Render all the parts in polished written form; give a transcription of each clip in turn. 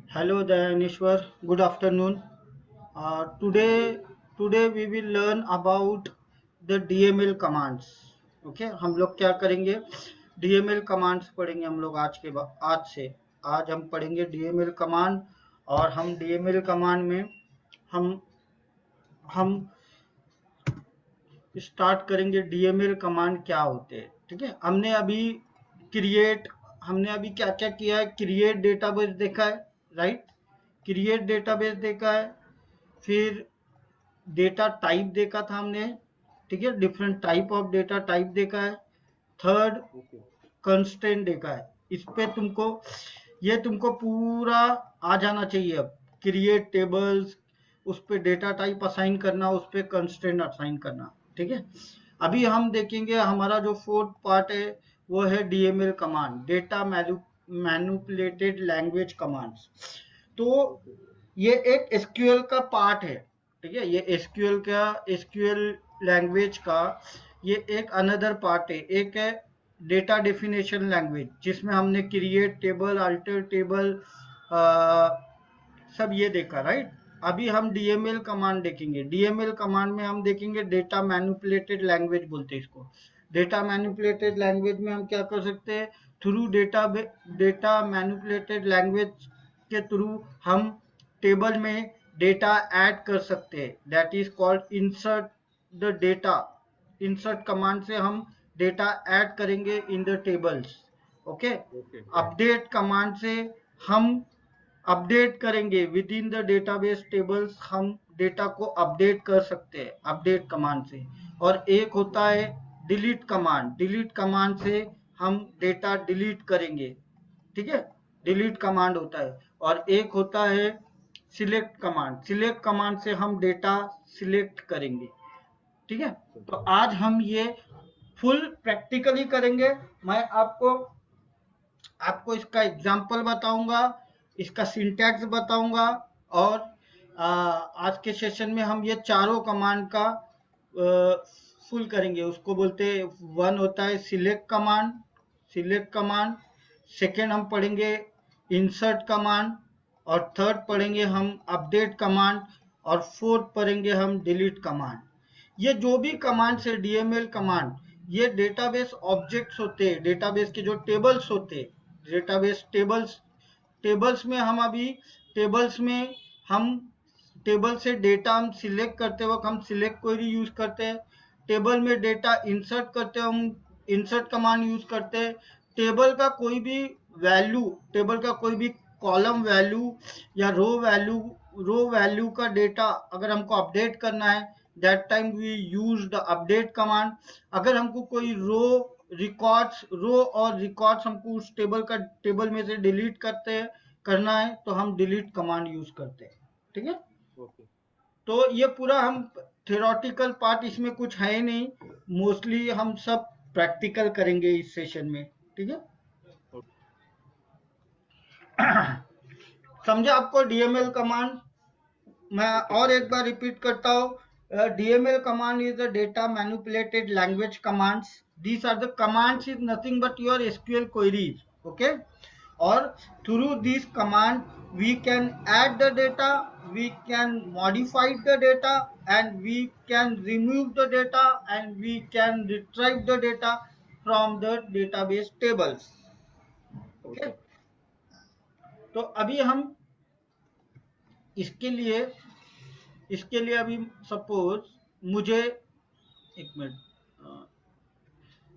Hello Dayaneshwar, good afternoon. Today we will learn about the DML commands. Okay, हम लोग क्या करेंगे? DML commands पढ़ेंगे हम लोग आज से। आज हम पढ़ेंगे DML command और हम DML command में हम हम स्टार्ट करेंगे DML कमांड क्या होते हैं। ठीक है, हमने अभी क्या क्या किया है। क्रिएट डेटाबेस देखा है, राइट? क्रिएट डेटाबेस देखा है, फिर डेटा टाइप देखा था हमने। ठीक है, different type of data type देखा है। थर्ड, कंस्ट्रेंट देखा है। इस पे तुमको पूरा आ जाना चाहिए। अब क्रिएट टेबल्स, उस पे डेटा टाइप असाइन करना, उस पे कंस्ट्रेंट असाइन करना। ठीक है, अभी हम देखेंगे हमारा जो फोर्थ पार्ट है वो है DML command, data manipulated language commands. तो ये एक एसक्यूएल का पार्ट है। ठीक है, ये एसक्यूएल लैंग्वेज का ये एक अनदर पार्ट है। एक है डेटा डेफिनेशन लैंग्वेज, जिसमें हमने क्रिएट टेबल, अल्टर टेबल, सब ये देखा, राइट? अभी हम डीएमएल कमांड देखेंगे। डीएमएल कमांड में हम देखेंगे डेटा मैनिपुलेटेड लैंग्वेज बोलते हैं इसको। डेटा मैनिपुलेटेड लैंग्वेज में हम क्या कर सकते हैं? थ्रू डेटा मैनिपुलेटेड लैंग्वेज के थ्रू हम टेबल में डेटा ऐड कर सकते हैं। That is called insert the data. Insert command से हम डेटा ऐड करेंगे in the tables. Okay, update command से हम अपडेट करेंगे with in the database tables. हम डेटा को अपडेट कर सकते हैं अपडेट कमांड से। और एक होता है डिलीट कमांड। डिलीट कमांड से हम डेटा डिलीट करेंगे। ठीक है, डिलीट कमांड होता है। और एक होता है सिलेक्ट कमांड। सिलेक्ट कमांड से हम डेटा सिलेक्ट करेंगे। ठीक है, तो आज हम ये फुल प्रैक्टिकली करेंगे। मैं आपको इसका एग्जाम्पल बताऊंगा, इसका सिंटैक्स बताऊंगा। और आज के सेशन में हम ये चारों कमांड का फुल करेंगे। उसको बोलते हैं, वन होता है सिलेक्ट कमांड, सेकेंड हम पढ़ेंगे इंसर्ट कमांड, और थर्ड पढ़ेंगे हम अपडेट कमांड, और फोर्थ पढ़ेंगे हम डिलीट कमांड। ये जो भी कमांड है डीएमएल कमांड, ये डेटाबेस ऑब्जेक्ट्स होते हैं, डेटाबेस के जो टेबल्स होते हैं, डेटाबेस टेबल्स में हम अभी टेबल्स में हम टेबल से डेटा हम सिलेक्ट करते वक्त हम सिलेक्ट क्वेरी यूज करते हैं। टेबल में डेटा इंसर्ट करते हम इंसर्ट कमांड यूज करते हैं। टेबल का कोई भी कॉलम वैल्यू या रो वैल्यू का डेटा अगर हमको अपडेट करना है, that time we use the update command. अगर हमको कोई रो और रिकॉर्ड्स हमको उस टेबल में से डिलीट करना है, तो हम डिलीट कमांड यूज करते हैं। ठीक है, तो ये पूरा हम थ्योरेटिकल पार्ट, इसमें कुछ है नहीं। मोस्टली हम सब प्रैक्टिकल करेंगे इस सेशन में। ठीक है, समझा आपको डीएमएल कमांड? मैं और एक बार रिपीट करता हूँ। DML command is the data manipulated language commands. These are the commands is nothing but your SQL queries. Okay, और through this command we can add the data, we can modify the data, and we can remove the data, and we can retrieve the data from the database tables. Okay, तो अभी हम इसके लिए अभी suppose मुझे एक minute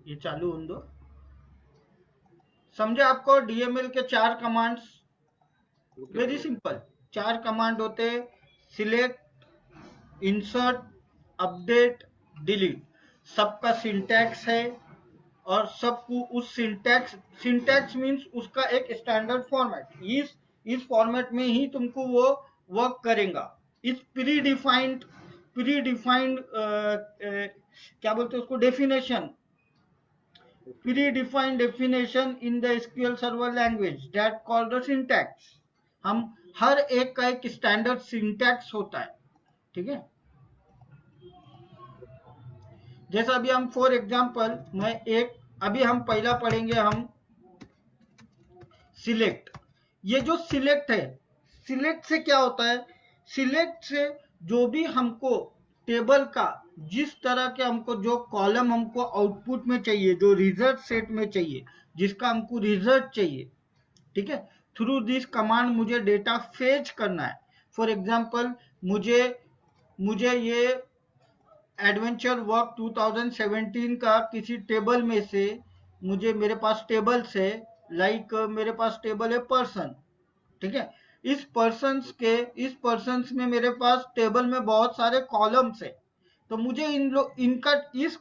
ये चालू होने दो। समझे आपको डीएमएल के चार कमांड्स? वेरी सिंपल, चार कमांड होते हैं: सिलेक्ट, इंसर्ट, अपडेट, डिलीट। सबका सिंटैक्स है, और सबको उस सिंटैक्स मींस उसका एक स्टैंडर्ड फॉर्मेट। इस फॉर्मेट में ही तुमको वो वर्क करेगा। इस प्री डिफाइंड क्या बोलते हैं उसको, predefined definition in the SQL Server language that called the syntax. हम हर एक का एक स्टैंडर्ड सिंटैक्स होता है। ठीक है, जैसा अभी हम फॉर एग्जांपल अभी हम पहला पढ़ेंगे हम सिलेक्ट। ये जो सिलेक्ट है, सिलेक्ट से क्या होता है, सिलेक्ट से जो भी हमको टेबल का जिस तरह के हमको जो कॉलम हमको आउटपुट में चाहिए, जो रिजल्ट सेट में चाहिए, जिसका हमको रिजल्ट चाहिए, ठीक है, थ्रू दिस कमांड मुझे डेटा फेच करना है। फॉर एग्जांपल मुझे ये एडवेंचर वर्क 2017 का किसी टेबल में से, मुझे मेरे पास टेबल्स है, लाइक मेरे पास टेबल है पर्सन, ठीक है, इस पर्सन्स में मेरे पास टेबल में बहुत सारे कॉलम्स है, तो मुझे इनका इस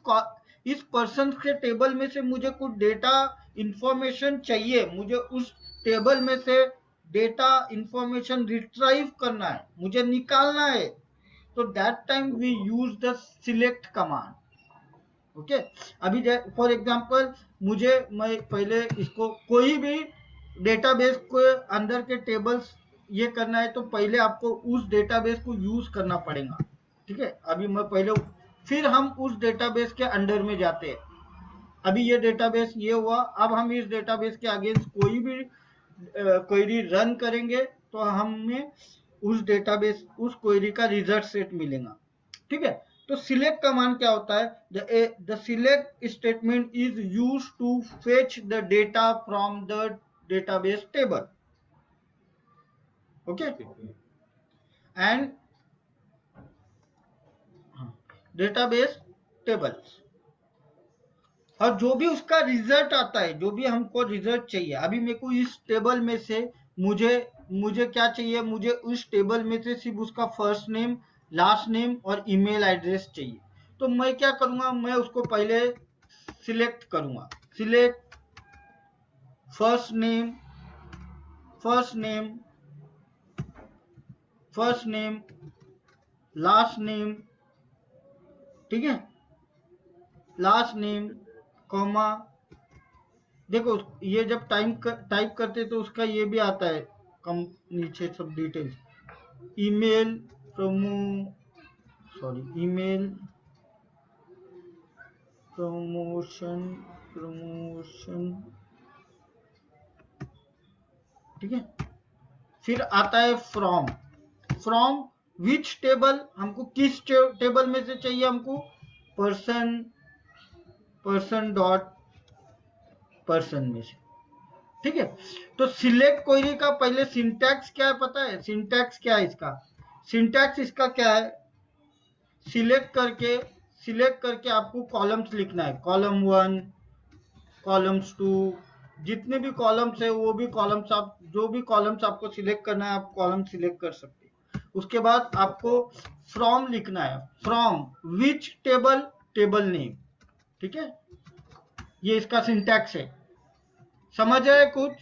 पर्सन के टेबल में से मुझे कुछ डेटा इंफॉर्मेशन चाहिए, मुझे उस टेबल में से डेटा इंफॉर्मेशन रिट्राइव करना है, मुझे निकालना है, तो that time we use the select command. Okay, अभी फॉर एग्जांपल मैं पहले इसको कोई भी डेटाबेस के अंदर के टेबल्स ये करना है, तो पहले आपको उस डेटाबेस को यूज करना पड़ेगा, ठीक है। अभी मैं पहले, फिर हम उस डेटाबेस के अंडर में जाते हैं। अभी ये डेटाबेस ये हुआ, अब हम इस डेटाबेस के अगेंस्ट कोई भी क्वेरी रन करेंगे तो हमें उस डेटाबेस उस क्वेरी का रिजल्ट सेट मिलेगा, ठीक है। तो सिलेक्ट कमांड क्या होता है, the select statement is use to fetch the data from the database table, okay, and database tables, और जो भी उसका रिजल्ट आता है, जो भी हमको रिजल्ट चाहिए, अभी मेरे को इस टेबल में से मुझे क्या चाहिए, मुझे उस टेबल में से सिर्फ उसका फर्स्ट नेम, लास्ट नेम और ईमेल एड्रेस चाहिए। तो मैं क्या करूंगा, मैं उसको पहले सिलेक्ट करूंगा, select first name, first name, first name, last name, ठीक है, लास्ट नेम, कॉमा, देखो ये जब टाइप करते तो उसका ये भी आता है कम नीचे सब डिटेल्स, ईमेल ईमेल प्रमोशन, ठीक है। फिर आता है फ्रॉम विच टेबल, हमको किस टेबल में से चाहिए, हमको पर्सन डॉट पर्सन में से, ठीक है। तो सिलेक्ट क्वेरी का पहले सिंटैक्स क्या है पता है, सिंटैक्स क्या है इसका, सिंटैक्स इसका क्या है, सिलेक्ट करके आपको कॉलम्स लिखना है, कॉलम 1, कॉलम्स 2, जितने भी कॉलम्स है वो भी कॉलम्स, आप जो भी कॉलम्स आपको सिलेक्ट करना है आप कॉलम सिलेक्ट कर सकते हैं। उसके बाद आपको फ्रॉम लिखना है, from which table, table name, ठीक है, ये इसका सिंटैक्स है। समझ रहे कुछ,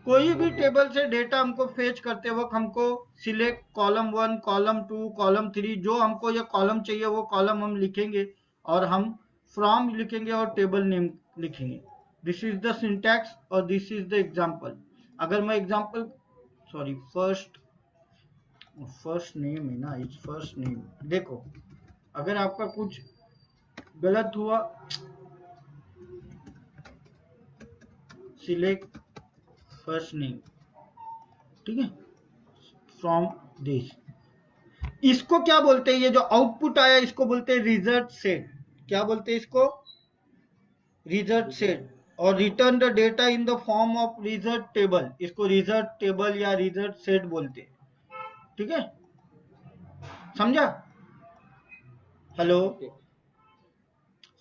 कोई भी टेबल से डेटा हमको फेच करते वक्त हमको सिलेक्ट कॉलम 1, कॉलम 2, कॉलम 3, जो हमको ये कॉलम चाहिए वो कॉलम हम लिखेंगे, और हम फ्रॉम लिखेंगे और टेबल नेम लिखेंगे। दिस इज द सिंटैक्स और दिस इज द एग्जांपल। अगर मैं एग्जांपल, सॉरी, फर्स्ट नेम है ना, इज फर्स्ट नेम। देखो अगर आपका कुछ गलत हुआ, सिलेक्ट फर्स्ट नेम, ठीक है, फ्रॉम दिस, इसको क्या बोलते हैं, ये जो आउटपुट आया इसको बोलते हैं रिजल्ट सेट। क्या बोलते हैं इसको, रिजल्ट सेट। और return the data in the form of result table, इसको रिजल्ट टेबल या रिजल्ट सेट बोलते हैं, ठीक है, समझा। हेलो,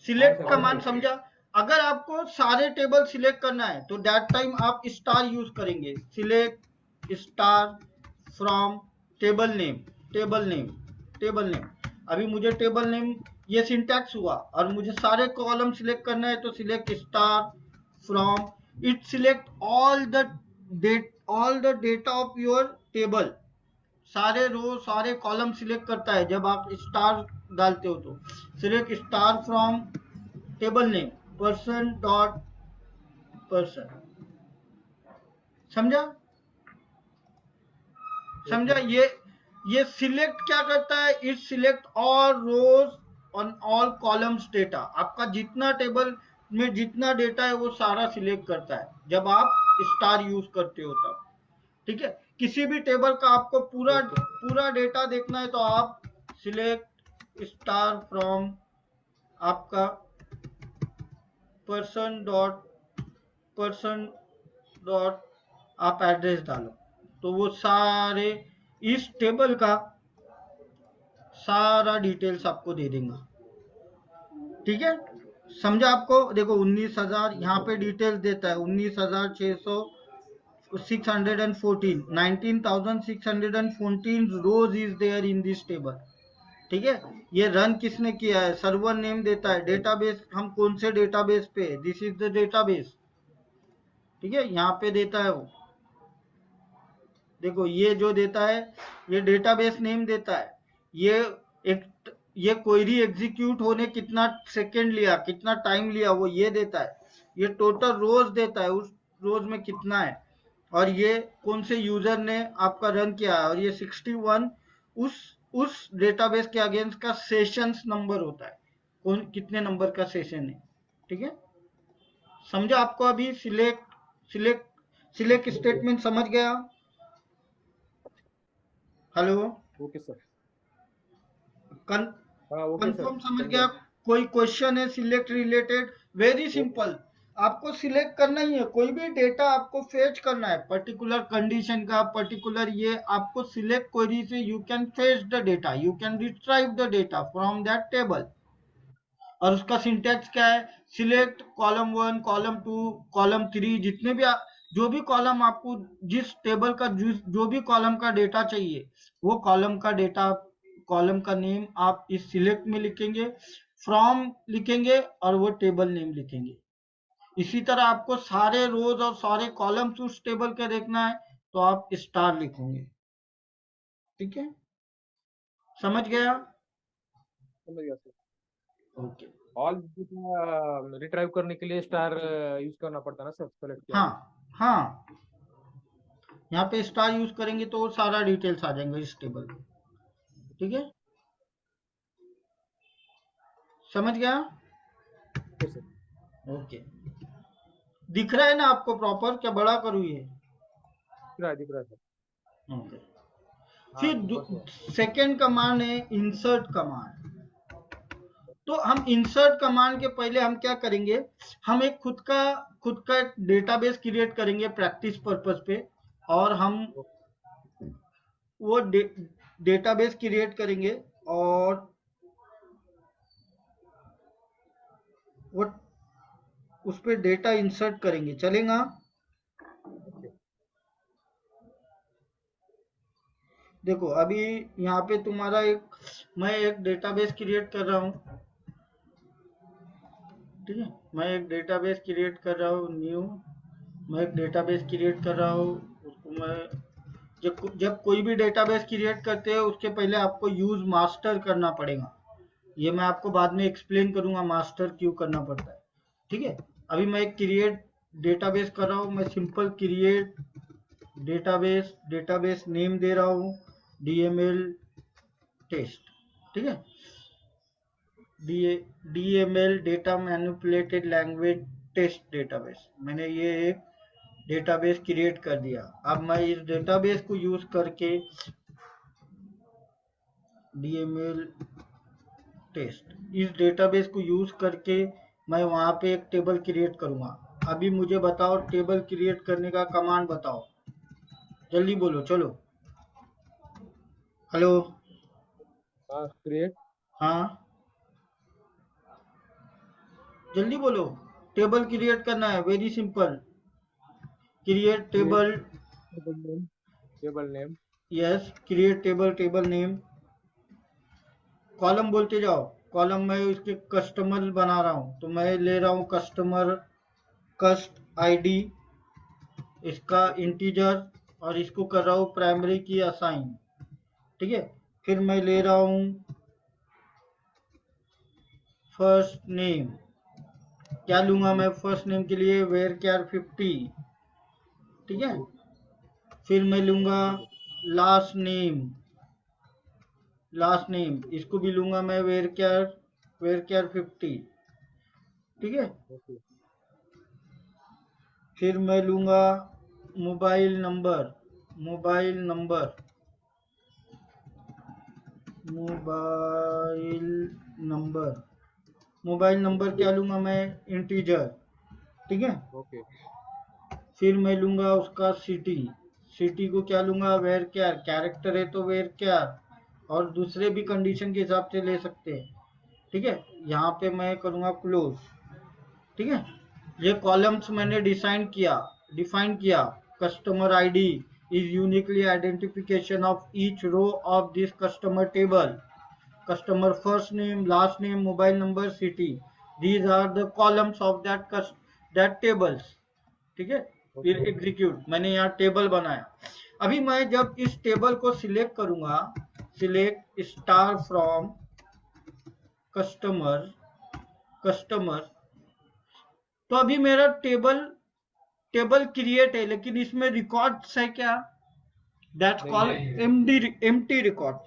सिलेक्ट कमांड समझा। अगर आपको सारे टेबल सिलेक्ट करना है तो दैट टाइम आप स्टार यूज करेंगे, select star from table name, table name, table name. अभी मुझे टेबल नेम ये सिंटैक्स हुआ और मुझे सारे कॉलम सिलेक्ट करना है, तो select star from, it select all the data of your table, सारे रो सारे कॉलम सिलेक्ट करता है जब आप स्टार डालते हो। तो select star from table name person dot person, समझा, समझा। ये सिलेक्ट क्या करता है, it select all rows on all columns data, आपका जितना टेबल में जितना डेटा है वो सारा सिलेक्ट करता है जब आप स्टार यूज करते हो तब। ठीक है, किसी भी टेबल का आपको पूरा ओके पूरा डेटा देखना है तो आप सिलेक्ट स्टार फ्रॉम आपका पर्सन डॉट आप एड्रेस डालो, तो वो सारे इस टेबल का सारा डिटेल्स आपको दे देगा। ठीक है, समझा आपको? देखो 19,000 यहाँ पे ओके डिटेल्स देता है, 19,600 614 19,614 rows is there in this table. ठीक है, ये रन किसने किया है, सर्वर नेम देता है, डेटाबेस हम कौन से डेटाबेस पे, दिस इज द डेटाबेस। ठीक है, यहाँ पे देता है वो, देखो ये जो देता है ये डेटाबेस नेम देता है, ये एक ये क्वेरी एग्जीक्यूट होने कितना सेकंड लिया, कितना टाइम लिया, वो ये देता है, ये टोटल रोज देता है, उस रोज में कितना है, और ये कौन से यूजर ने आपका रन किया है, और ये 61 उस उस डेटाबेस के अगेंस्ट का सेशंस नंबर होता है, कौन कितने नंबर का सेशन है। ठीक है, समझा आपको? अभी सिलेक्ट स्टेटमेंट समझ गया? Hello, okay sir. कन, हाँ ओके सर, कंफर्म समझ समझा। गया? कोई क्वेश्चन है सिलेक्ट रिलेटेड? वेरी वो सिंपल, आपको सिलेक्ट करना ही है, कोई भी डेटा आपको फेच करना है पर्टिकुलर कंडीशन का, पर्टिकुलर ये आपको सिलेक्ट क्वेरी से you can fetch the data, you can retrieve the data from that table. और उसका सिंटेक्स क्या है, सिलेक्ट कॉलम 1 कॉलम 2 कॉलम 3, जितने भी जो भी कॉलम आपको, जिस टेबल का जो भी कॉलम का डेटा चाहिए, वो कॉलम का डेटा, कॉलम का नेम आप इस सिलेक्ट में लिखेंगे, फ्रॉम लिखेंगे और वो टेबल नेम लिखेंगे। इसी तरह आपको सारे रोज और सारे कॉलम्स उस टेबल के देखना है तो आप स्टार लिखोगे। ठीक है, समझ गया? समझ गया सर। ओके। ऑल रिट्राइव करने के लिए स्टार यूज करना पड़ता है ना सर, सेलेक्ट किया हाँ, तो। हाँ, यहाँ पे स्टार यूज करेंगे तो सारा डिटेल्स आ जाएंगे इस टेबल में। ठीक है, समझ गया? Okay sir. ओके, दिख रहा है ना आपको प्रॉपर, क्या बड़ा करूँ ये? दिख रहा है सर। ओके, हाँ सुपर सर। फिर सेकेंड कमांड है इंसर्ट कमांड। तो हम इंसर्ट कमांड के पहले हम क्या करेंगे, हम एक खुद का एक डेटाबेस क्रिएट करेंगे प्रैक्टिस पर्पस पे, और हम वो डेटाबेस क्रिएट करेंगे, और वो उस पर डेटा इंसर्ट करेंगे, चलेगा? ओके देखो अभी यहाँ पे तुम्हारा मैं एक डेटाबेस क्रिएट कर रहा हूँ। ठीक है, मैं एक डेटाबेस क्रिएट कर रहा हूँ, न्यू, मैं एक डेटाबेस क्रिएट कर रहा हूँ, उसको मैं, जब कोई भी डेटाबेस क्रिएट करते हैं उसके पहले आपको यूज मास्टर करना पड़ेगा, ये मैं आपको बाद में एक्सप्लेन करूंगा मास्टर क्यों करना पड़ता है। ठीक है, अभी मैं एक क्रिएट डेटाबेस कर रहा हूँ, मैं सिंपल क्रिएट डेटाबेस नेम दे रहा हूँ डीएमएल टेस्ट। ठीक है, DML data manipulated language test database, मैंने ये एक डेटाबेस क्रिएट कर दिया। अब मैं इस डेटाबेस को यूज करके डीएमएल टेस्ट, इस डेटाबेस को यूज करके मैं वहां पे एक टेबल क्रिएट करूंगा। अभी मुझे बताओ, टेबल क्रिएट करने का कमांड बताओ, जल्दी बोलो, चलो। हेलो, हाँ क्रिएट। हाँ, जल्दी बोलो, टेबल क्रिएट करना है, very simple, create create table. Table name. Table name. Yes, create table name, column बोलते जाओ, कॉलम में इसके कस्टमर बना रहा हूँ तो मैं ले रहा हूँ कस्टमर कस्ट आईडी, इसका इंटीजर, और इसको कर रहा हूँ प्राइमरी की असाइन। ठीक है, फिर मैं ले रहा हूँ फर्स्ट नेम, क्या लूंगा मैं फर्स्ट नेम के लिए, वेयर कैर 50। ठीक है, ओके फिर मैं लूंगा ओके लास्ट नेम, इसको भी लूंगा मैं वेयर कैर 50। ठीक है, ओके। फिर मैं लूंगा mobile number, mobile number, mobile number, mobile number क्या लूंगा मैं, इंटीजर, ठीक है। ओके फिर मैं लूंगा उसका सिटी, सिटी को क्या लूंगा, वेर कैर, कैरेक्टर है तो वेर कैर, और दूसरे भी कंडीशन के हिसाब से ले सकते हैं, ठीक है। यहाँ पे मैं करूंगा क्लोज, ठीक है। ये कॉलम्स मैंने डिफाइन किया। Customer ID is uniquely identification of each row of this customer table, customer first name, last name, mobile number, city, these are the columns of that tables, ठीक है। फिर ओके एग्जीक्यूट, मैंने यहाँ table बनाया। अभी मैं जब इस टेबल को सिलेक्ट करूंगा, select star from customer, customer, तो अभी मेरा टेबल टेबल क्रिएट है, लेकिन इसमें रिकॉर्ड्स है क्या, दैट्स नहीं है कॉल्ड एम्प्टी रिकॉर्ड।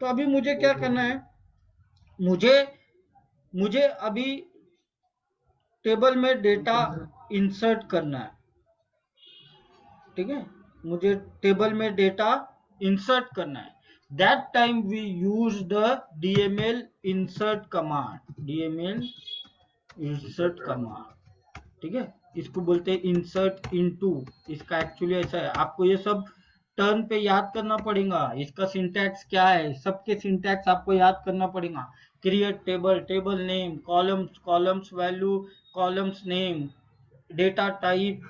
तो अभी मुझे क्या ओके करना है, मुझे मुझे अभी टेबल में डेटा इंसर्ट करना है, ठीक है। मुझे टेबल में डेटा इंसर्ट करना है। That time we use the DML insert command, DML insert command, ठीक है। इसको बोलते हैं इंसर्ट इनटू। इसका एक्चुअली ऐसा है, आपको ये सब टर्न पे याद करना पड़ेगा, इसका सिंटैक्स क्या है, सबके सिंटैक्स आपको याद करना पड़ेगा। Create table, table name, columns, columns value, columns name, data type,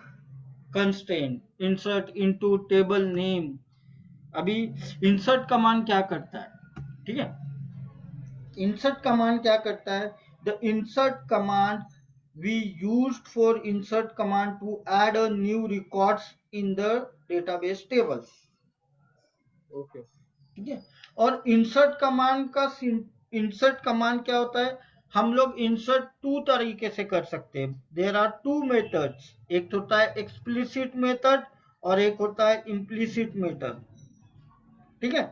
constraint, insert into table name. अभी इंसर्ट कमांड क्या करता है, ठीक है। इंसर्ट कमांड क्या करता है, the insert command we used for insert command to add a new records in the database tables, okay ठीक है। और इंसर्ट कमांड क्या होता है, हम लोग इंसर्ट टू तरीके से कर सकते हैं। देर आर टू मेथड्स, एक होता है एक्सप्लिसिट मेथड और एक होता है इम्प्लिसिट मेथड, ठीक है।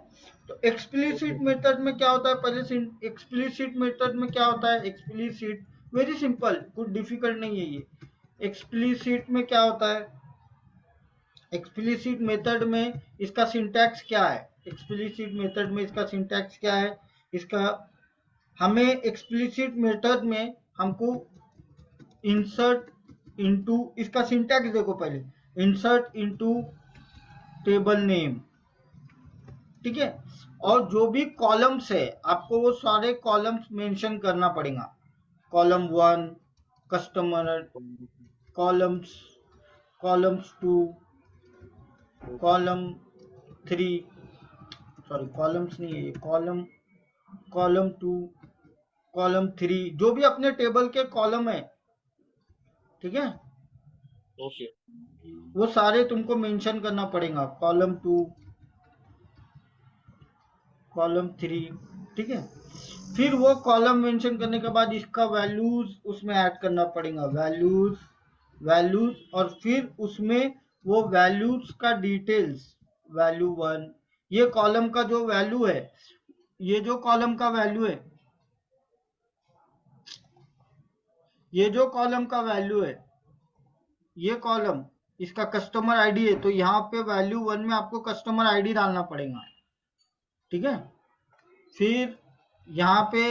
तो एक्सप्लिसिट ओके मेथड में क्या होता है, पहले एक्सप्लिसिट मेथड में क्या होता है, एक्सप्लिसिट वेरी सिंपल, कुछ डिफिकल्ट नहीं है ये। एक्सप्लिसिट में क्या होता है, एक्सप्लिसिट मेथड में इसका सिंटैक्स क्या है, एक्सप्लिसिट मेथड में इसका सिंटैक्स क्या है, इसका हमें एक्सप्लिसिट मेथड में हमको इंसर्ट इनटू, इसका सिंटैक्स देखो पहले, इंसर्ट इनटू टेबल नेम, ठीक है। और जो भी कॉलम्स है आपको वो सारे कॉलम्स मेंशन करना पड़ेगा, column one customer, columns, columns two, column three, sorry columns नहीं है ये, column, column two, column three, जो भी अपने टेबल के कॉलम है, ठीक है, ओके वो सारे तुमको मेंशन करना पड़ेगा, कॉलम टू, कॉलम थ्री, ठीक है। फिर वो कॉलम मेंशन करने के बाद इसका वैल्यूज उसमें ऐड करना पड़ेगा, वैल्यूज, वैल्यूज, और फिर उसमें वो वैल्यूज का डिटेल्स, वैल्यू वन, ये कॉलम का जो वैल्यू है, ये जो कॉलम का वैल्यू है, ये जो कॉलम का वैल्यू है, ये कॉलम इसका कस्टमर आईडी है, तो यहाँ पे वैल्यू वन में आपको कस्टमर आईडी डालना पड़ेगा, ठीक है। फिर यहाँ पे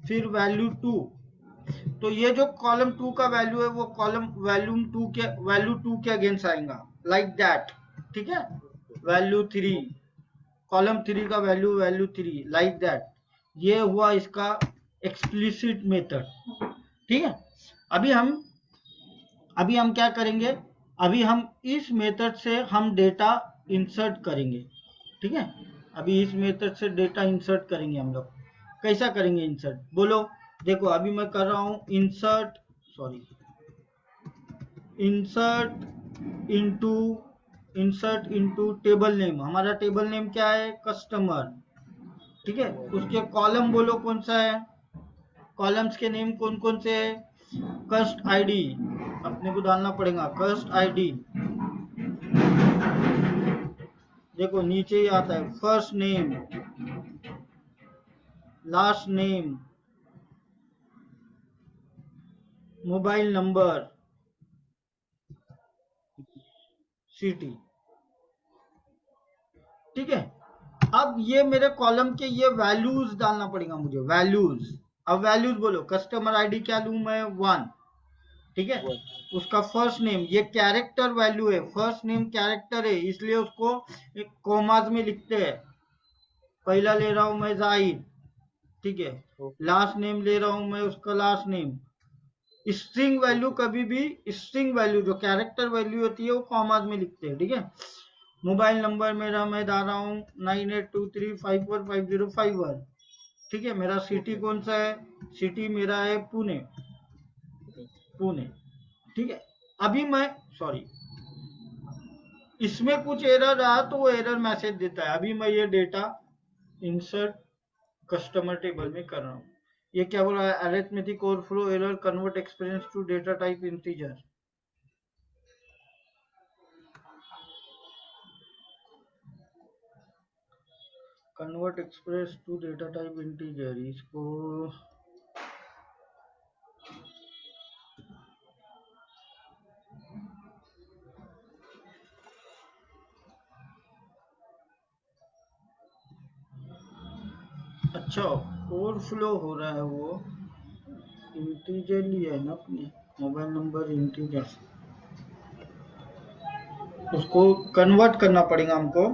फिर वैल्यू टू, तो ये जो कॉलम टू का वैल्यू है वो कॉलम वैल्यू टू के अगेंस्ट आएगा, लाइक दैट, ठीक है। वैल्यू थ्री, कॉलम थ्री का value value three, like that. ये हुआ इसका एक्सप्लिसिट मेथड, ठीक है। अभी हम अभी हम क्या करेंगे, अभी हम इस मेथड से हम डेटा इंसर्ट करेंगे, ठीक है। अभी इस मेथड से डेटा इंसर्ट करेंगे हम लोग। कैसा करेंगे इंसर्ट, बोलो। देखो अभी मैं कर रहा हूं insert, sorry, insert into, insert into table name. हमारा टेबल नेम क्या है, कस्टमर, ठीक है। उसके कॉलम बोलो कौन सा है, कॉलम्स के नेम कौन कौन से है, कस्ट आईडी अपने को डालना पड़ेगा, कस्ट आईडी, देखो नीचे ही आता है, first name, last name, mobile number city, ठीक है। अब ये मेरे कॉलम के ये वैल्यूज डालना पड़ेगा मुझे, वैल्यूज। अब वैल्यूज बोलो, कस्टमर आईडी क्या लूं मैं, 1, ठीक है। वन। उसका फर्स्ट नेम, ये कैरेक्टर वैल्यू है, फर्स्ट नेम कैरेक्टर है, इसलिए उसको एक कोमाज में लिखते हैं। पहला ले रहा हूं मैं जाहिद, ठीक है। ओके लास्ट नेम ले रहा हूं मैं उसका last name. String value okay कभी भी, स्ट्रिंग वैल्यू जो कैरेक्टर वैल्यू होती है वो कॉमाज में लिखते हैं, ठीक है। मोबाइल नंबर मेरा मैं डाल रहा हूँ 9823545051, ठीक है। मेरा सिटी ओके कौन सा है, सिटी मेरा है पुणे, पुणे, ठीक है। अभी मैं, सॉरी, इसमें कुछ एरर रहा तो वो एरर मैसेज देता है। अभी मैं ये डेटा इंसर्ट कस्टमर टेबल में कर रहा हूँ। ये क्या बोल रहा है, arithmetic overflow error, convert experience to data type integer. Convert express to data type integer, इसको अच्छा, ओवरफ्लो हो रहा है वो, इंटीजर लिया है ना अपने, मोबाइल नंबर इंटीजर, उसको कन्वर्ट करना पड़ेगा हमको।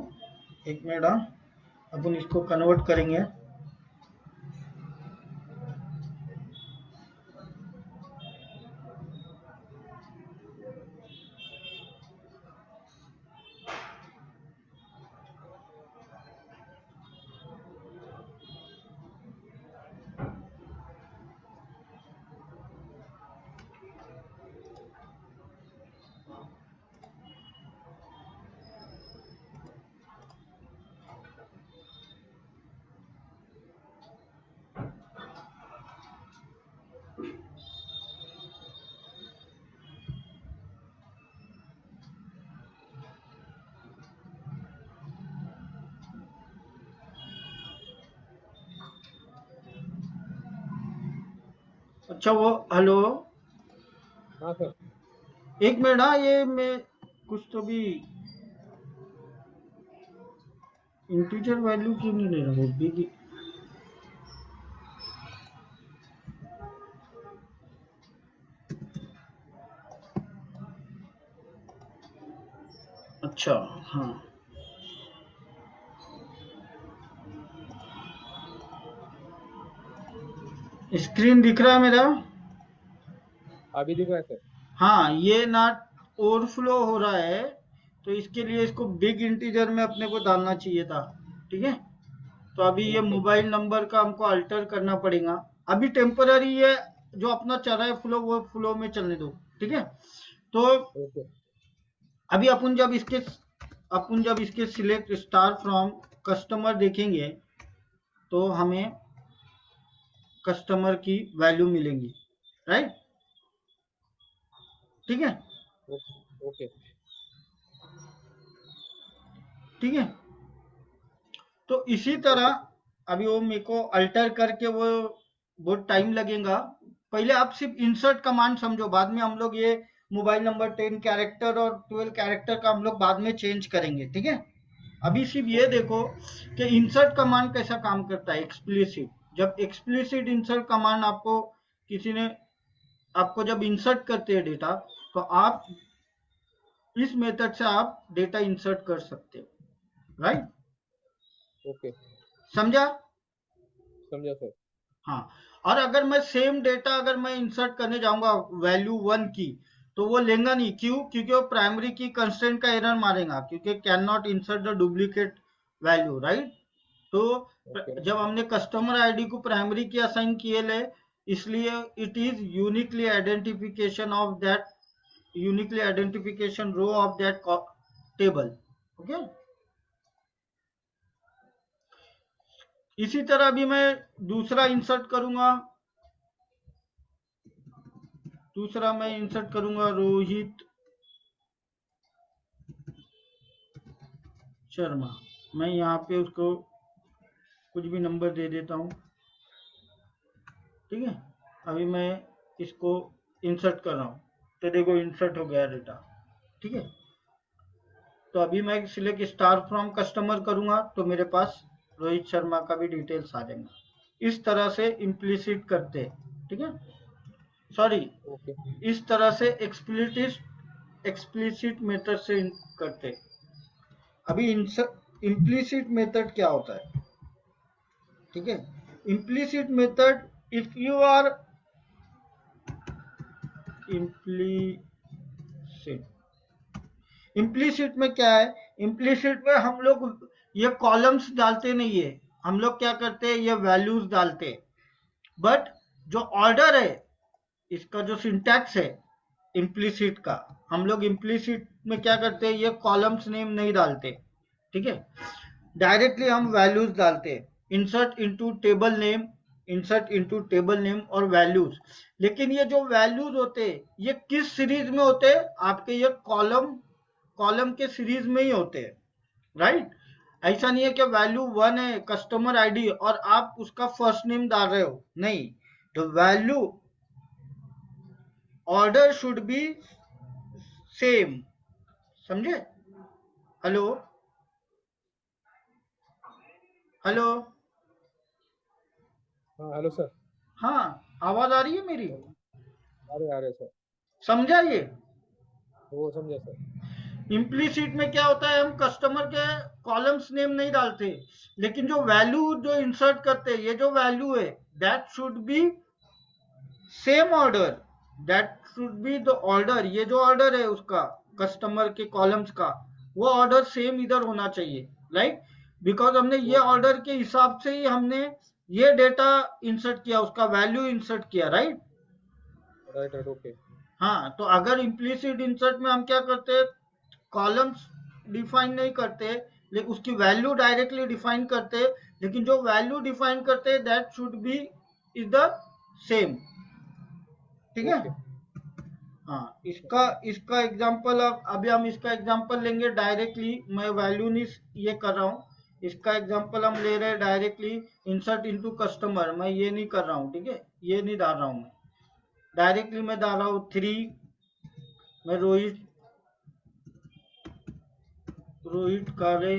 एक मिनट, अपन इसको कन्वर्ट करेंगे। अच्छा वो, हेलो, हाँ सर। एक मिनट, ये मैं कुछ तो भी इंटीजर वैल्यू क्यों नहीं ले रहा वो बिग। अच्छा, हाँ, स्क्रीन दिख रहा है मेरा। अभी दिख रहा है सर। हाँ, ये ना ओवरफ्लो हो रहा है, तो इसके लिए इसको बिग इंटीजर में अपने को डालना चाहिए था, ठीक है। तो अभी ये ओके मोबाइल नंबर का हमको अल्टर करना पड़ेगा। अभी टेम्पररी ये जो अपना चल रहा है फ्लो, वो फ्लो में चलने दो, ठीक है। तो ओके अभी अपन जब इसके सिलेक्ट स्टार फ्रॉम कस्टमर देखेंगे तो हमें कस्टमर की वैल्यू मिलेंगी, राइट, ठीक है, ओके ओके ठीक है। तो इसी तरह अभी वो मेरे को अल्टर करके वो बहुत टाइम लगेगा। पहले आप सिर्फ इंसर्ट कमांड समझो, बाद में हम लोग ये मोबाइल नंबर 10 कैरेक्टर और 12 कैरेक्टर का हम लोग बाद में चेंज करेंगे, ठीक है। अभी सिर्फ ये ओके देखो कि इंसर्ट कमांड कैसा काम करता है, एक्सप्लिसिट। जब एक्सप्लिसिट इंसर्ट कमांड आपको किसी ने, आपको जब इंसर्ट करते हैं डेटा, तो आप इस मेथड से आप डेटा इंसर्ट कर सकते हो, राइट, ओके समझा। समझा सर। हाँ, और अगर मैं सेम डेटा अगर मैं इंसर्ट करने जाऊंगा वैल्यू 1 की, तो वो लेगा नहीं, क्यों, क्योंकि वो प्राइमरी की कंस्ट्रेंट का एरर मारेगा, क्योंकि can not insert the duplicate value, right. तो ओके जब हमने कस्टमर आईडी को प्राइमरी की असाइन किए ले, इसलिए it is uniquely identification of that, uniquely identification row of that table, okay. इसी तरह भी मैं दूसरा इंसर्ट करूंगा, दूसरा मैं इंसर्ट करूंगा रोहित शर्मा। मैं यहाँ पे उसको कुछ भी नंबर दे देता हूँ, ठीक है। अभी मैं इसको इंसर्ट कर रहा हूँ, तो देखो इंसर्ट हो गया डेटा। ठीक है, तो अभी मैं सिलेक्ट स्टार फ्रॉम कस्टमर करूंगा तो मेरे पास रोहित शर्मा का भी डिटेल्स आ जाएंगे। इस तरह से इम्प्लिसिट करते हैं। ठीक है, सॉरी, ओके इस तरह से एक्सप्लिसिट मेथड से करते। अभी इम्प्लिसिट मेथड क्या होता है? ठीक है, implicit method, if you are implicit, implicit में क्या है? इम्प्लिसिट में हम लोग ये कॉलम्स डालते नहीं है, हम लोग क्या करते हैं, ये वैल्यूज डालते हैं। बट जो ऑर्डर है, इसका जो सिंटैक्स है इम्प्लिसिट का, हम लोग इम्प्लिसिट में क्या करते हैं, ये कॉलम्स नेम नहीं डालते। ठीक है, डायरेक्टली हम वैल्यूज डालते हैं। Insert into table name, insert into table name और वैल्यूज। लेकिन ये जो वैल्यूज होते हैं ये किस सीरीज में होते हैं? आपके ये कॉलम कॉलम के सीरीज में ही होते हैं, राइट? ऐसा नहीं है कि वैल्यू 1 है कस्टमर आईडी और आप उसका फर्स्ट नेम डाल रहे हो, नहीं। The value order should be same, समझे? हेलो, हेलो, हाँ हेलो सर। हाँ, आवाज आ रही है मेरी? आ रहे सर। समझा ये? वो समझा सर। इम्प्लीसिट में क्या होता है, हम कस्टमर के कॉलम्स नेम नहीं डालते, लेकिन जो वैल्यू जो इंसर्ट करते हैं, ये जो वैल्यू है that should be same order, that should be the order, ये जो ऑर्डर है उसका कस्टमर के कॉलम्स का, वो ऑर्डर सेम इधर होना चाहिए, राइट? बिकॉज हमने ये ओके ऑर्डर के हिसाब से ही हमने ये डेटा इंसर्ट किया, उसका वैल्यू इंसर्ट किया, राइट? Right right okay. हाँ, तो अगर इम्प्लीसिट इंसर्ट में हम क्या करते हैं, कॉलम्स डिफाइन नहीं करते, लेकिन उसकी वैल्यू डायरेक्टली डिफाइन करते, लेकिन जो वैल्यू डिफाइन करते हैं that should be is the same. ठीक है, ओके हाँ, इसका इसका एग्जांपल, अब अभी हम इसका एग्जांपल लेंगे डायरेक्टली, मैं वैल्यू नहीं ये कर रहा हूँ, इसका एग्जांपल हम ले रहे हैं डायरेक्टली इंसर्ट इनटू कस्टमर, मैं ये नहीं कर रहा हूँ। ठीक है, ये नहीं डाल रहा हूँ मैं, डायरेक्टली मैं डाल रहा हूँ 3, मैं रोहित रोहित कारे,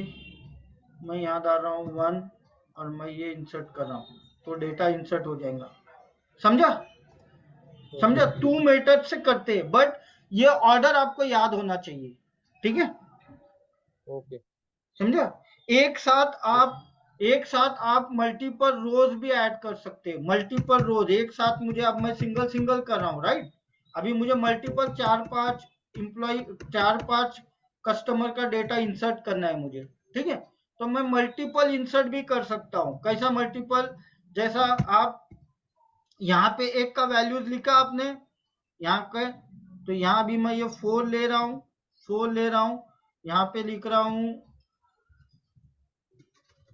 मैं यहाँ डाल रहा हूँ 1 और मैं ये इंसर्ट कर रहा हूँ, तो डेटा इंसर्ट हो जाएगा। समझा? ओके समझा? 2 मेथड से करते हैं, बट ये ऑर्डर आपको याद होना चाहिए। ठीक है, ओके समझा? एक साथ आप मल्टीपल रोज भी ऐड कर सकते हैं, मल्टीपल रोज एक साथ। मुझे अब मैं सिंगल सिंगल कर रहा हूँ, राइट? अभी मुझे मल्टीपल 4-5 इंप्लॉय 4-5 कस्टमर का डेटा इंसर्ट करना है मुझे। ठीक है, तो मैं मल्टीपल इंसर्ट भी कर सकता हूँ। कैसा मल्टीपल? जैसा आप यहाँ पे एक का वैल्यूज लिखा आपने यहाँ पे, तो यहाँ भी मैं ये 4 ले रहा हूँ, 4 ले रहा हूँ, यहाँ पे लिख रहा हूँ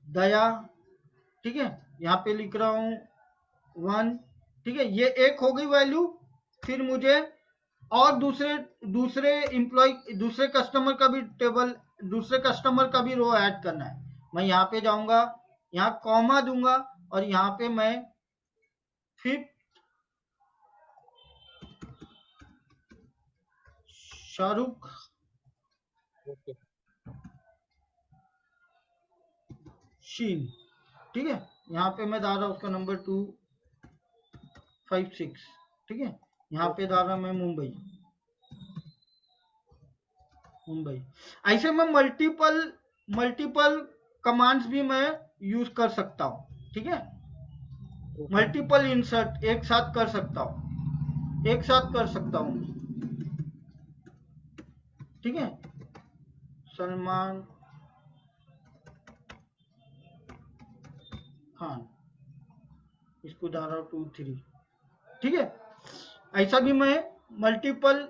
दया। ठीक है, यहाँ पे लिख रहा हूँ 1। ठीक है, ये एक हो गई वैल्यू। फिर मुझे और दूसरे दूसरे एम्प्लॉय दूसरे कस्टमर का भी टेबल, दूसरे कस्टमर का भी रो ऐड करना है। मैं यहाँ पे जाऊंगा, यहाँ कॉमा दूंगा और यहाँ पे मैं फिफ्थ शाहरुख ओके शीन। ठीक है, यहाँ पे मैं डाल रहा हूँ उसका नंबर 256। ठीक है, यहाँ पे डाल रहा मैं मुंबई, मुंबई। ऐसे में मल्टीपल मल्टीपल कमांड्स भी मैं यूज कर सकता हूँ। ठीक है, ओके मल्टीपल इंसर्ट एक साथ कर सकता हूँ, एक साथ कर सकता हूँ। ठीक है, सलमान खान, इसको डाल रहा हूँ 2-3। ठीक है, ऐसा भी मैं मल्टीपल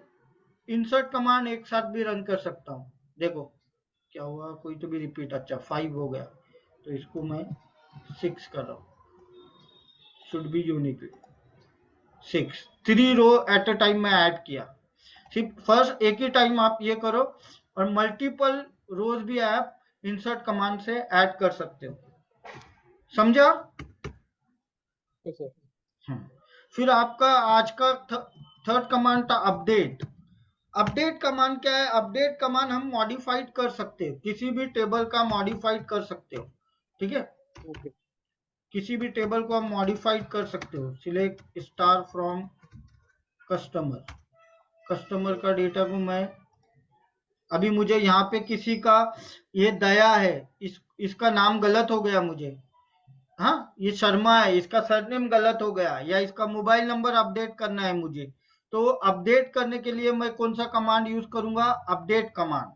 इंसर्ट कमांड एक साथ भी रन कर सकता हूँ। देखो क्या हुआ, कोई तो भी रिपीट, अच्छा 5 हो गया, तो इसको मैं 6 कर रहा हूँ, should be unique 6। 3 row at a time में ऐड किया। सिर्फ फर्स्ट एक ही टाइम आप ये करो, और मल्टीपल रोज भी आप इंसर्ट कमांड से ऐड कर सकते हो। समझा? सर। फिर आपका आज का थर्ड कमांड था अपडेट। अपडेट कमांड क्या है? अपडेट कमांड हम मॉडिफाइड कर सकते हो, किसी भी टेबल का मॉडिफाइड कर सकते हो, ठीक है। ओके किसी भी टेबल को हम मॉडिफाइड कर सकते हो। Select star from customer, customer का डेटा को मैं, अभी मुझे यहाँ पे किसी का, ये दया है, इसका नाम गलत हो गया मुझे, हाँ ये शर्मा है, इसका सरनेम गलत हो गया, या इसका मोबाइल नंबर अपडेट करना है मुझे, तो अपडेट करने के लिए मैं कौन सा कमांड यूज करूंगा? Update command.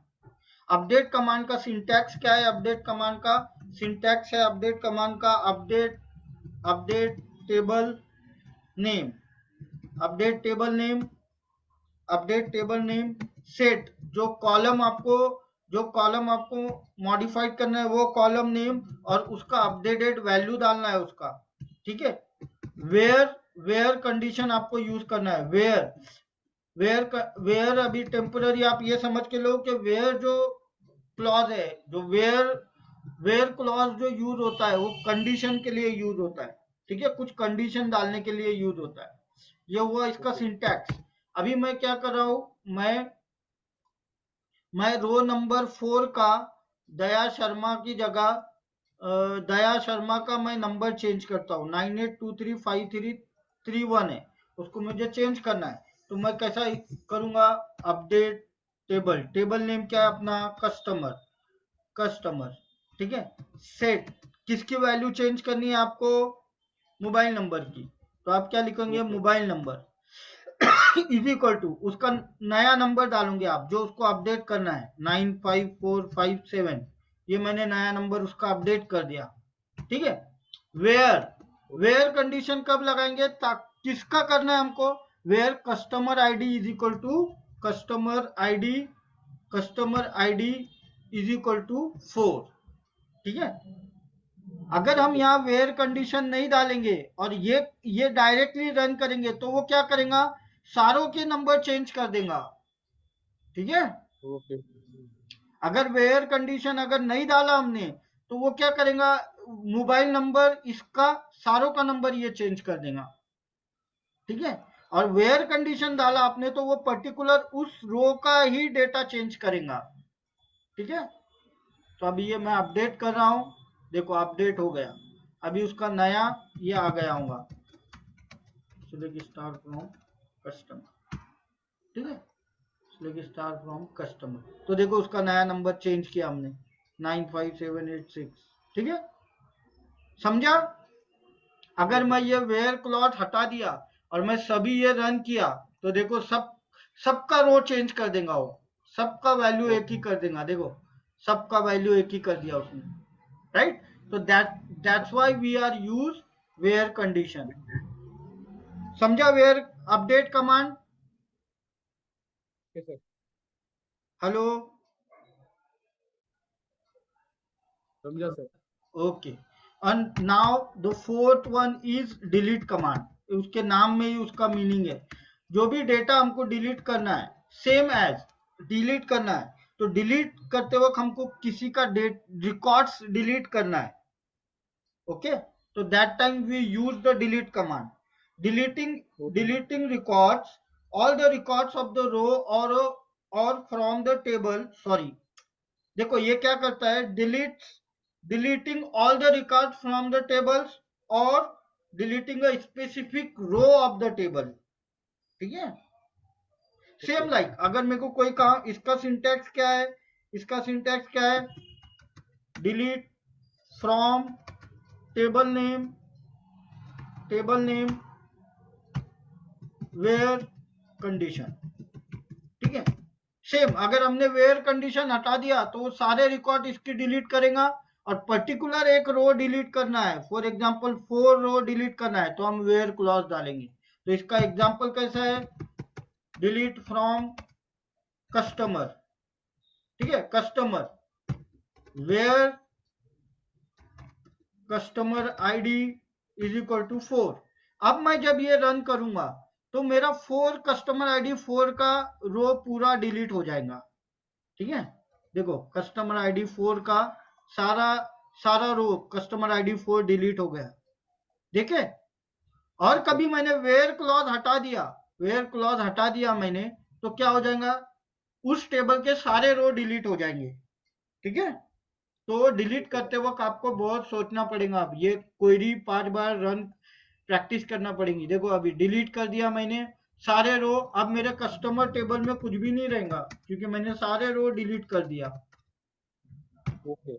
अपडेट कमांड का सिंटैक्स क्या है? अपडेट कमांड का सिंटैक्स है अपडेट कमांड का update, update table name, update table name, update table name set, जो कॉलम आपको मॉडिफाइड करना है वो कॉलम नेम, और उसका अपडेटेड वैल्यू डालना है उसका, ठीक है। वेयर, वेयर कंडीशन आपको यूज करना है। वेयर, वेयर अभी टेम्पररी आप ये समझ के लो कि वेयर जो क्लॉज है, जो वेयर क्लॉज जो यूज होता है वो कंडीशन के लिए यूज होता है, ठीक है, कुछ कंडीशन डालने के लिए यूज होता है। ये हुआ इसका सिंटैक्स। अभी मैं क्या कर रहा हूं, मैं रो नंबर 4 का दया शर्मा की जगह दया शर्मा का मैं नंबर चेंज करता हूँ, 98235331 है, उसको मुझे चेंज करना है। तो मैं कैसा करूंगा? अपडेट टेबल, टेबल नेम क्या है अपना? कस्टमर, कस्टमर, ठीक है। सेट, किसकी वैल्यू चेंज करनी है आपको? मोबाइल नंबर की, तो आप क्या लिखेंगे? Okay mobile number is equal to उसका नया नंबर डालूंगे आप जो उसको अपडेट करना है, 95457, ये मैंने नया नंबर उसका अपडेट कर दिया, ठीक है। वेयर, वेयर कंडीशन कब लगाएंगे? किसका करना है हमको? Where customer ID is equal to, customer ID, customer ID is equal to 4, ठीक है। अगर हम यहाँ वेयर कंडीशन नहीं डालेंगे और ये डायरेक्टली रन करेंगे तो वो क्या करेगा? सारों के नंबर चेंज कर देगा, ठीक है। ओके अगर वेयर कंडीशन अगर नहीं डाला हमने तो वो क्या करेगा? मोबाइल नंबर इसका सारों का नंबर ये चेंज कर देगा, ठीक है। और वेयर कंडीशन डाला आपने तो वो पर्टिकुलर उस रो का ही डेटा चेंज करेगा, ठीक है। तो अभी ये मैं अपडेट कर रहा हूं, देखो अपडेट हो गया, अभी उसका नया ये आ गया होगा, सिलेक्ट स्टार फ्रॉम कस्टमर, ठीक है, सिलेक्ट स्टार फ्रॉम कस्टमर, तो देखो उसका नया नंबर चेंज किया हमने 95786, ठीक है। समझा? अगर मैं ये वेयर क्लॉथ हटा दिया और मैं सभी ये रन किया तो देखो सबका रो चेंज कर देगा वो, सबका वैल्यू एक ही कर देगा, देखो सबका वैल्यू एक ही कर दिया उसने, राइट। तो that's why we are use where condition. समझा where update command? Sir hello, समझा sir okay. And now the fourth one is delete command, उसके नाम में ही उसका मीनिंग है, जो भी डेटा हमको डिलीट करना है, सेम एज डिलीट करना है, तो डिलीट करते वक्त हमको किसी का रिकॉर्ड्स डिलीट करना है, ओके। तो that time we use the delete command. Deleting, okay deleting records, all the records of the row और फ्रॉम द टेबल, सॉरी, देखो ये क्या करता है? Deleting all the record from the tables और deleting a specific row of the table, ठीक है। Okay same like अगर मेरे को कोई काम, इसका सिंटैक्स क्या है? इसका सिंटैक्स क्या है? Delete from table name, table name where condition, ठीक है। सेम अगर हमने वेयर कंडीशन हटा दिया तो वो सारे रिकॉर्ड इसकी डिलीट करेगा, और पर्टिकुलर एक रो डिलीट करना है, फॉर एग्जांपल 4 रो डिलीट करना है तो हम वेयर क्लॉज डालेंगे। तो इसका एग्जांपल कैसा है? डिलीट फ्रॉम कस्टमर, ठीक है, customer where customer ID is equal to 4। अब मैं जब ये रन करूंगा तो मेरा 4 कस्टमर आईडी 4 का रो पूरा डिलीट हो जाएगा, ठीक है। देखो कस्टमर आईडी 4 का सारा सारा रो कस्टमर आईडी 4 डिलीट हो गया, देखे। और सर कभी मैंने वेयर क्लॉज हटा दिया वेयर क्लॉज हटा दिया मैंने, तो क्या हो जाएगा, उस टेबल के सारे रो डिलीट हो जाएंगे। ठीक है, तो डिलीट ठीक है करते सर। वक्त आपको बहुत सोचना पड़ेगा, अब ये क्वेरी 5 बार रन प्रैक्टिस करना पड़ेगी। देखो अभी डिलीट कर दिया मैंने सारे रो, अब मेरे कस्टमर टेबल में कुछ भी नहीं रहेगा क्योंकि मैंने सारे रो डिलीट कर दिया। ओके।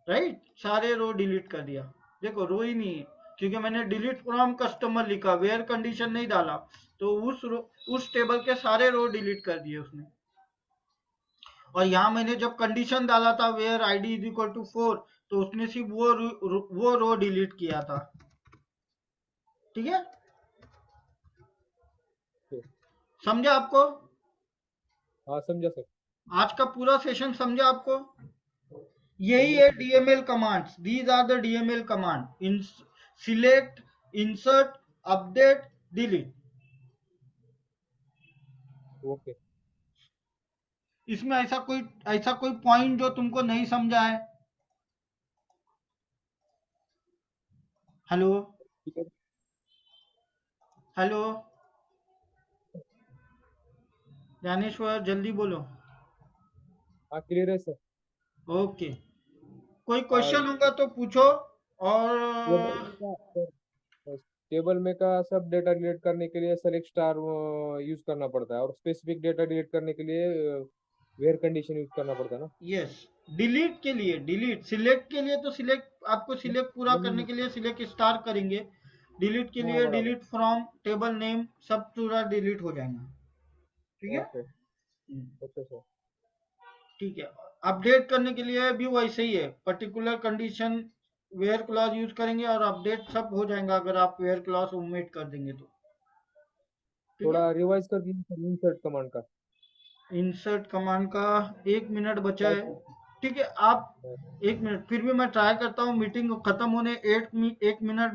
राइट, सारे रो डिलीट कर दिया। देखो रो ही नहीं है क्योंकि मैंने डिलीट फ्रॉम कस्टमर लिखा, वेयर कंडीशन नहीं डाला, तो उस टेबल के सारे रो डिलीट कर दिए उसने। और यहाँ मैंने जब कंडीशन डाला था where ID is equal to 4, तो उसने सिर्फ वो रो डिलीट किया था। ठीक है, ओके। समझा आपको? हाँ समझा सर। आज का पूरा सेशन समझा आपको? यही समझा है समझा। DML commands, these are the DML command in select, insert, update, delete. Okay. इसमें ऐसा कोई पॉइंट जो तुमको नहीं समझा है? हेलो, ठीक है। हेलो, ज्ञानेश्वर जल्दी बोलो। हाँ क्लियर है सर। ओके, कोई और क्वेश्चन होगा तो पूछो। टेबल और में का टेबल में का सब डेटा डिलीट करने के लिए सेलेक्ट स्टार यूज करना पड़ता है, और स्पेसिफिक डेटा डिलीट करने के लिए वेयर कंडीशन यूज करना पड़ता है ना। यस, डिलीट के लिए डिलीट, सिलेक्ट के लिए तो सिलेक्ट, आपको सिलेक्ट पूरा करने नहीं। के लिए सिलेक्ट स्टार करेंगे। डिलीट के हाँ लिए बराबर। डिलीट फ्रॉम, टेबल नेम सब पूरा डिलीट हो जाएगा। ठीक है। ओके। Okay sir. ठीक है, अपडेट करने के लिए भी वैसे ही है, particular condition where clause use करेंगे और अपडेट सब हो जाएगा अगर आप वेयर क्लॉज ओमिट कर देंगे तो। ठीक है, थोड़ा रिवाइज कर दीजिए सर इंसर्ट कमांड का। इंसर्ट कमांड का 1 मिनट बचा है। टाइप। ठीक है, आप 1 मिनट, फिर भी मैं ट्राई करता हूँ, मीटिंग खत्म होने 1 मिनट